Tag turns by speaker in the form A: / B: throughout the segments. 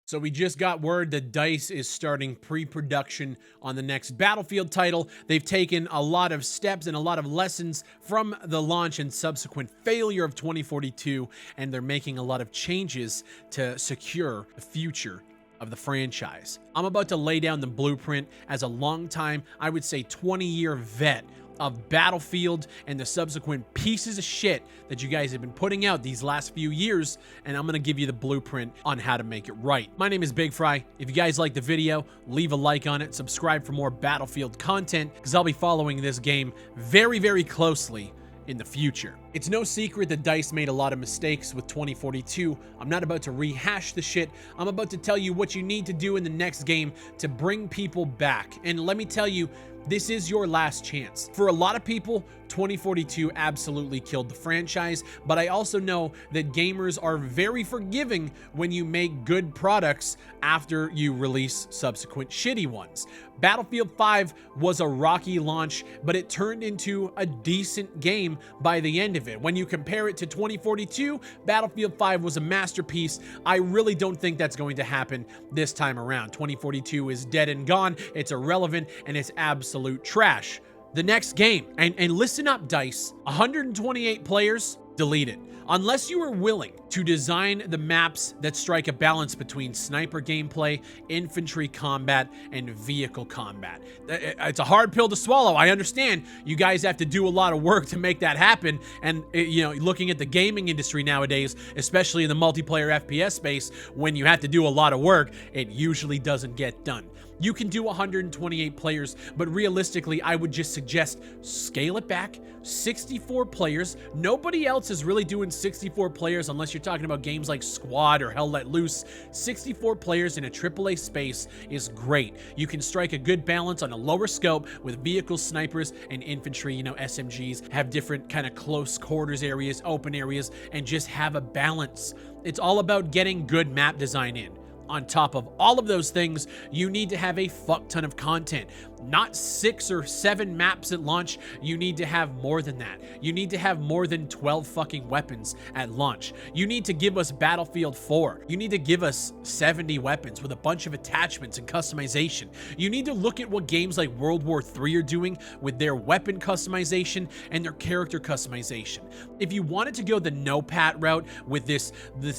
A: So we just got word that DICE is starting pre-production on the next Battlefield title. They've taken a lot of steps and a lot of lessons from the launch and subsequent failure of 2042, and they're making a lot of changes to secure the future of the franchise. I'm about to lay down the blueprint as a long-time, I would say 20-year vet of Battlefield and the subsequent pieces of shit that you guys have been putting out these last few years, and I'm gonna give you the blueprint on how to make it right. My name is Big Fry. If you guys like the video, leave a like on it, subscribe for more Battlefield content, because I'll be following this game very, very closely in the future. It's no secret that DICE made a lot of mistakes with 2042. I'm not about to rehash the shit. I'm about to tell you what you need to do in the next game to bring people back. And let me tell you, this is your last chance. For a lot of people, 2042 absolutely killed the franchise, but I also know that gamers are very forgiving when you make good products after you release subsequent shitty ones. Battlefield 5 was a rocky launch, but it turned into a decent game by the end of it. When you compare it to 2042, Battlefield 5 was a masterpiece. I really don't think that's going to happen this time around. 2042 is dead and gone, it's irrelevant, and it's absolute trash. The next game, and listen up DICE, 128 players, delete it. Unless you are willing to design the maps that strike a balance between sniper gameplay, infantry combat, and vehicle combat. It's a hard pill to swallow. I understand you guys have to do a lot of work to make that happen. And, you know, looking at the gaming industry nowadays, especially in the multiplayer FPS space, when you have to do a lot of work, it usually doesn't get done. You can do 128 players, but realistically, I would just suggest scale it back. 64 players. Nobody else is really doing 64 players unless you're talking about games like Squad or Hell Let Loose. 64 players in a AAA space is great. You can strike a good balance on a lower scope with vehicles, snipers, and infantry. You know, SMGs have different kind of close quarters areas, open areas, and just have a balance. It's all about getting good map design in. On top of all of those things, you need to have a fuck ton of content. Not 6 or 7 maps at launch. You need to have more than that. You need to have more than 12 fucking weapons at launch. You need to give us Battlefield 4. You need to give us 70 weapons with a bunch of attachments and customization. You need to look at what games like World War III are doing with their weapon customization and their character customization. If you wanted to go the no-pat route with this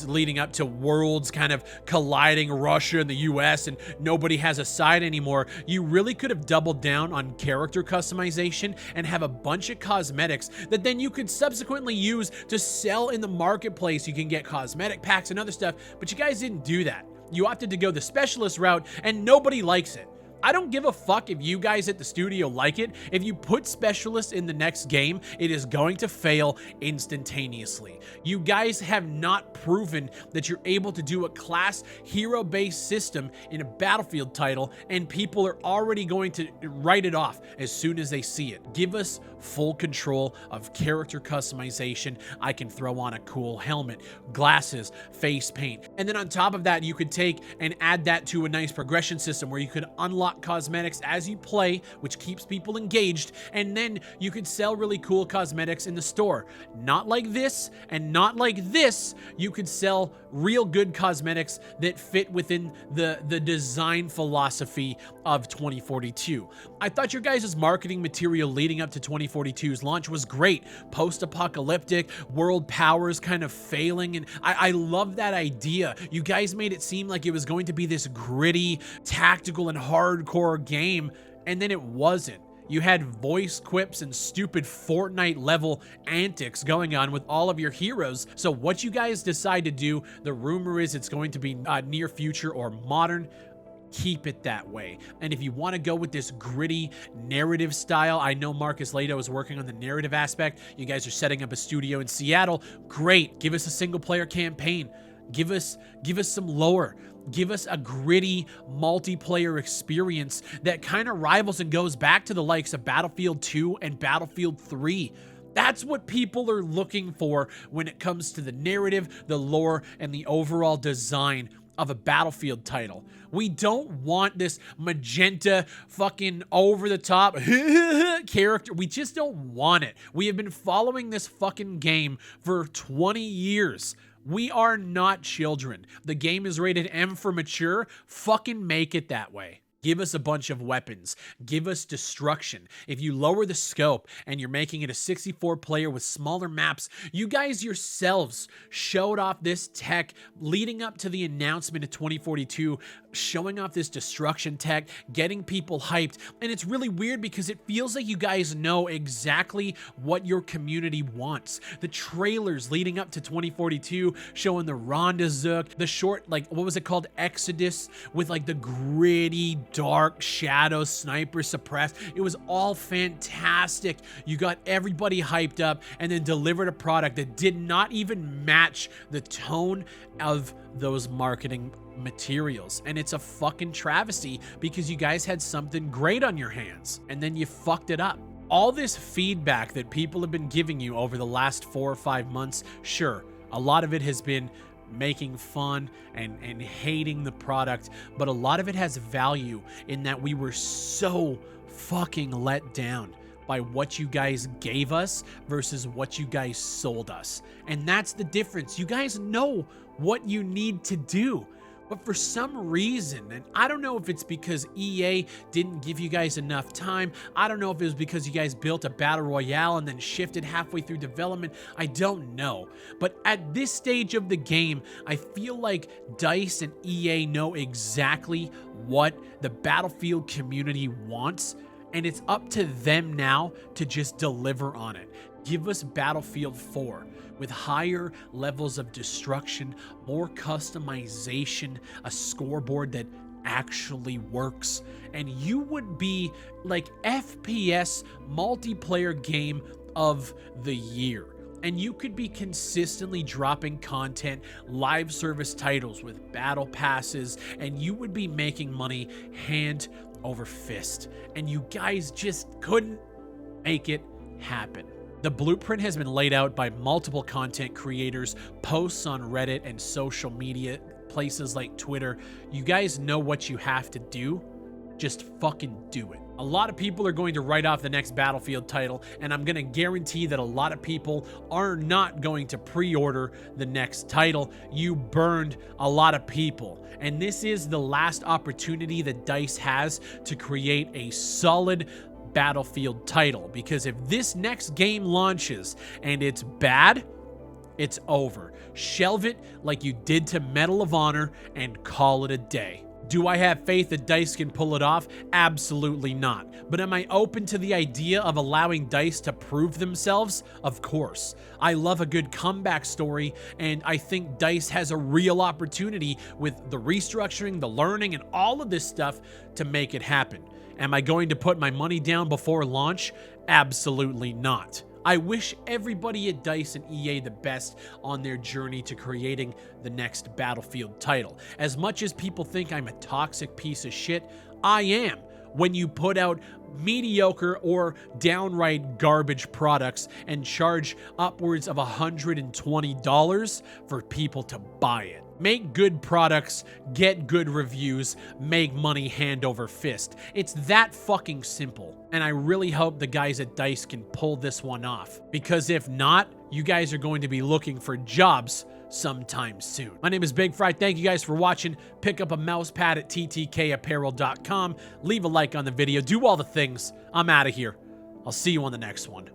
A: leading up to worlds kind of colliding, Russia and the US, and nobody has a side anymore, you really could have doubled down on character customization and have a bunch of cosmetics that then you could subsequently use to sell in the marketplace. You can get cosmetic packs and other stuff, but you guys didn't do that. You opted to go the specialist route, and nobody likes it. I don't give a fuck if you guys at the studio like it. If you put specialists in the next game, it is going to fail instantaneously. You guys have not proven that you're able to do a class hero-based system in a Battlefield title, and people are already going to write it off as soon as they see it. Give us full control of character customization. I can throw on a cool helmet, glasses, face paint, and then on top of that, you could take and add that to a nice progression system where you could unlock cosmetics as you play, which keeps people engaged, and then you could sell really cool cosmetics in the store. Not like this and not like this. You could sell real good cosmetics that fit within the design philosophy of 2042. I thought your guys' marketing material leading up to 2042's launch was great. Post-apocalyptic, world powers kind of failing, and I love that idea. You guys made it seem like it was going to be this gritty, tactical, and hardcore game, and then it wasn't. You had voice quips and stupid Fortnite level antics going on with all of your heroes. So what you guys decide to do, the rumor is it's going to be near future or modern. Keep it that way. And if you want to go with this gritty narrative style, I know Marcus Lato is working on the narrative aspect. You guys are setting up a studio in Seattle. Great. Give us a single player campaign. Give us some lore. Give us a gritty multiplayer experience that kind of rivals and goes back to the likes of Battlefield 2 and Battlefield 3. That's what people are looking for when it comes to the narrative, the lore, and the overall design of a Battlefield title. We don't want this magenta fucking over the top character. We just don't want it. We have been following this fucking game for 20 years. We are not children. The game is rated M for mature. Fucking make it that way. Give us a bunch of weapons. Give us destruction. If you lower the scope and you're making it a 64 player with smaller maps, you guys yourselves showed off this tech leading up to the announcement of 2042, showing off this destruction tech, getting people hyped. And it's really weird because it feels like you guys know exactly what your community wants. The trailers leading up to 2042 showing the Ronda Zook, the short, like, what was it called? Exodus, with like the gritty, dark shadow sniper suppressed. It was all fantastic. You got everybody hyped up and then delivered a product that did not even match the tone of those marketing materials. And it's a fucking travesty because you guys had something great on your hands and then you fucked it up. All this feedback that people have been giving you over the last 4 or 5 months, sure, a lot of it has been making fun and hating the product, but a lot of it has value in that we were so fucking let down by what you guys gave us versus what you guys sold us. And that's the difference. You guys know what you need to do. But for some reason, and I don't know if it's because EA didn't give you guys enough time, I don't know if it was because you guys built a battle royale and then shifted halfway through development, I don't know. But at this stage of the game, I feel like DICE and EA know exactly what the Battlefield community wants, and it's up to them now to just deliver on it. Give us Battlefield 4 with higher levels of destruction, more customization, a scoreboard that actually works, and you would be like FPS multiplayer game of the year. And you could be consistently dropping content, live service titles with battle passes, and you would be making money hand over fist. And you guys just couldn't make it happen. The blueprint has been laid out by multiple content creators, posts on Reddit and social media places like Twitter. You guys know what you have to do. Just fucking do it. A lot of people are going to write off the next Battlefield title, and I'm going to guarantee that a lot of people are not going to pre-order the next title. You burned a lot of people, and this is the last opportunity that DICE has to create a solid Battlefield title, because if this next game launches and it's bad, it's over. Shelve it like you did to Medal of Honor and call it a day. Do I have faith that DICE can pull it off? Absolutely not. But am I open to the idea of allowing DICE to prove themselves? Of course. I love a good comeback story, and I think DICE has a real opportunity with the restructuring, the learning, and all of this stuff to make it happen. Am I going to put my money down before launch? Absolutely not. I wish everybody at DICE and EA the best on their journey to creating the next Battlefield title. As much as people think I'm a toxic piece of shit, I am. When you put out mediocre or downright garbage products and charge upwards of $120 for people to buy it. Make good products, get good reviews, make money hand over fist. It's that fucking simple. And I really hope the guys at DICE can pull this one off. Because if not, you guys are going to be looking for jobs sometime soon. My name is Big Fry. Thank you guys for watching. Pick up a mouse pad at ttkapparel.com. Leave a like on the video. Do all the things. I'm out of here. I'll see you on the next one.